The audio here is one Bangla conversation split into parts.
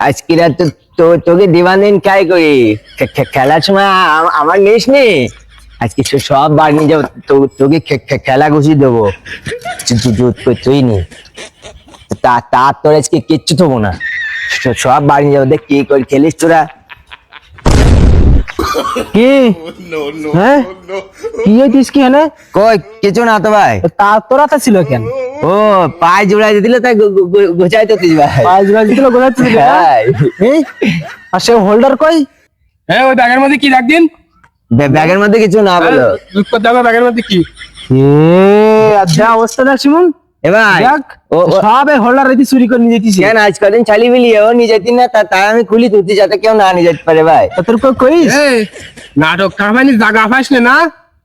আজকিরা তো তোকে দিবানিন কাই করি খেলার সময় আমার নিস নি আজকে সব বার নিয়ে যাবো তোকে খেলা ঘুষি দেবো তুই নি তার তোর আজকে কিচ্ছু থবো না সব বার নিয়ে যাবো দেখ কি করে খেলিস তোরা কি হ্যাঁ কি হইতিস কি হ্যাঁ কই কিছু না তো ভাই তোরা তো ছিল কেন ও পায়ে জোড়াই দিল তাই গোছাই তো তুই ভাই পাঁচ বাজ দিল গোছাচ্ছিস আর সে হোল্ডার কই হ্যাঁ ওই ব্যাগের মধ্যে কি রাখদিন ব্যাগের মধ্যে কিছু না বলো দেখো ব্যাগের মধ্যে কি আচ্ছা অবস্থা দেখ শিমুন এবার সব হোল্ডার রেডি চুরি করে নিয়ে যেতিস কেন আজ কদিন চালি বিলি ও নিয়ে যেতি না তাই আমি খুলি তুই যাতে কেউ না নিয়ে যেতে পারে ভাই তোর কইস নাটক কামানি জায়গা পাস না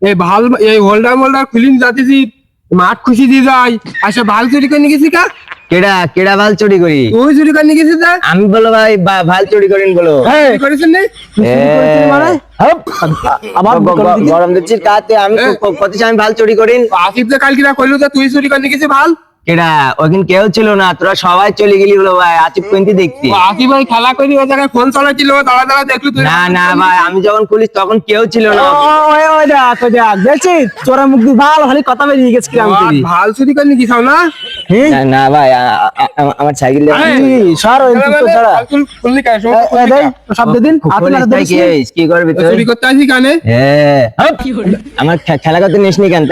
এই ভাল এই হোল্ডার খুলিন যাতেছি মাঠ খুশি দিয়ে যায় আসে ভাল চুরি করে নিয়ে গেছি কা কেডা ভাল চুরি করি তুই চুরি করে নিয়ে গেছিস আমি বলো ভাই ভাল চুরি করেন বলো চুরি করেছেন না মানে আবার গরম দিচ্ছিস কাতে আমি কত আমি ভাল চুরি করিন আসিফ যে কালকে কইলো যে তুই চুরি করে নিয়ে গেছিস ভাল কেডা ওখানে কেউ ছিল না তোরা সবাই চলে গেলি বলো ভাই আসিফ কোনটি দেখতি আসিফ ভাই খেলা করি ওই জায়গায় ফোন চালাচ্ছিল দাঁড়া দেখলি তুই না ভাই আমি যখন খুলিস তখন কেউ ছিল না ওই দেখ দেখছিস তোরা মুখ দিয়ে ভালো খালি কথা বেরিয়ে গেছে কিরাম করি ভাল চুরি করে নিয়ে গেছিস না না ভাই আমার সাইকেল সর ওই তো ছাড়া খুললি কাজ সব দিন কি করবি তুই চুরি করতে আসি কানে হ্যাঁ আমার খেলা করতে নিস নি কেন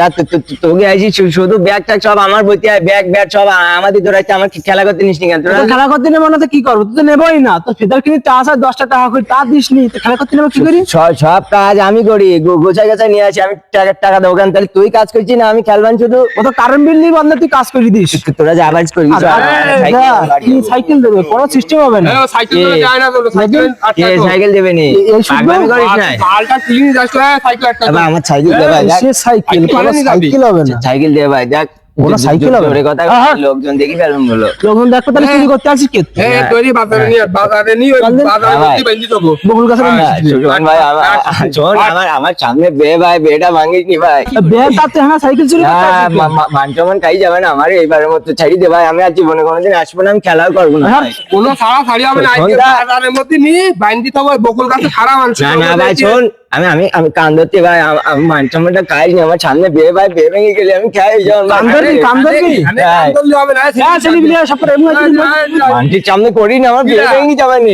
তোকে আইসি শুধু ব্যাগ ট্যাগ সব আমার বইতে ব্যাগ সব আমাদের ধরাইছে আমার খেলা করতে নিস নি কেন তোরা খেলা করতে নেবো না তো কি করবো তুই তো নেবোই না তো ফেদার কিনে চাষ আর 10 টাকা করে তা দিস নি তো খেলা করতে নেবো কি করি সব কাজ আমি করি গোছাই গাছাই নিয়ে আসি আমি টাকা দেবো কেন তাহলে তুই কাজ করছিস না আমি খেলবান শুধু ও তো কারেন্ট বিল নিয়ে বন্ধ তুই কাজ করে দিস তোরা যা আবার করবি কি সাইকেল দেবে কোনো সিস্টেম হবে না সাইকেল যায় না তো সাইকেল দেবে নি পাগলামি করিস না হালটা ক্লিন যাচ্ছে সাইকেল একটা আমার সাইকেল দে ভাই সে সাইকেল কোনো সাইকেল হবে না সাইকেল দে ভাই দেখ ওরা সাইকেল হবে কথা লোকজন দেখি ফেলুন বলো লোকজন দেখো তাহলে চুরি করতে আসিস কে তৈরি বাজারে নিয়ে ওই বাজারে মধ্যে বেঁধে দেবো বকুল গাছের ভাই আমার সামনে বেটা ভাঙিস নি ভাই বে তাতে হ্যাঁ সাইকেল চুরি করতে আসিস মান খাই যাবে না আমার এইবারের মতো ছাড়ি দে ভাই আমি আর জীবনে কোনোদিন আসবো না আমি খেলাও করবো না কোনো ছাড়ি হবে না বাজারের মধ্যে নিয়ে বাইন্দি তো বকুল গাছে খারাপ মানুষ না ভাই শোন আমি কান ধরতে ভাই মান সম্মানটা খাই নি আমার সামনে ভাই ভেঙে গেলে আমি খাই যাও মানটির সামনে করি না আমার ভেঙে যাবে নি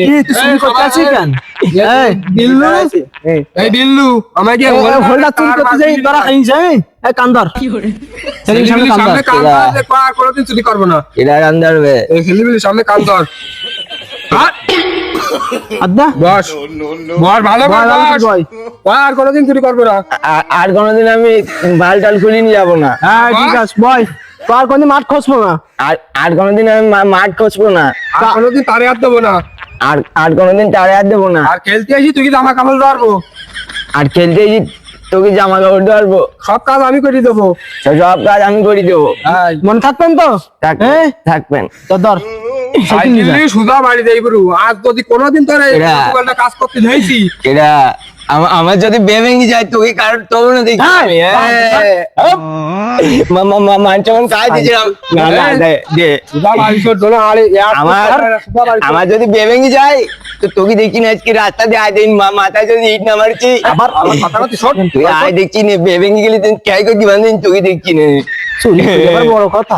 বিল্লু আমাকে হোল্ডার চুরি করতে যাই তোরা খাইছ কান্দর সামনে কোনোদিন চুরি করবো না এটা কান্দর সামনে কান্দর আদা বস ভালো আর কোনোদিন চুরি করবো না আর কোনোদিন আমি বাল টাল খুলে নিয়ে যাবো না হ্যাঁ ঠিক আছে বয় তো আর কোনদিন মাঠ খসবো না আর কোনোদিন আমি মাঠ খসবো না কোনোদিন তারে হাত দেবো না আর কোনোদিন তারে হাত দেবো না আর খেলতে আসি তুই কি জামা কাপড় ধরবো আর খেলতে আসি তোকে জামা কাপড় ধরবো সব কাজ আমি করে দেবো সব কাজ আমি করে দেবো মনে থাকবেন তো থাকবেন তো ধর সুধা বাড়ি দেই বরু আজ যদি কোনোদিন তোর কাজ করতে যাইছি এটা আমার যদি ভেঙে যায় তুই কারণ তোর না দেখি মানচমন কাজ দিয়েছিলাম আমার যদি ভেঙে যায় তো তোকে দেখছি না আজকে রাস্তা দিয়ে আয় দিন মাথায় যদি ইট না মারছি আবার তুই আয় দেখছি না ভেঙে গেলি তুই কে করছি বান্ধব তোকে দেখছি না বড় কথা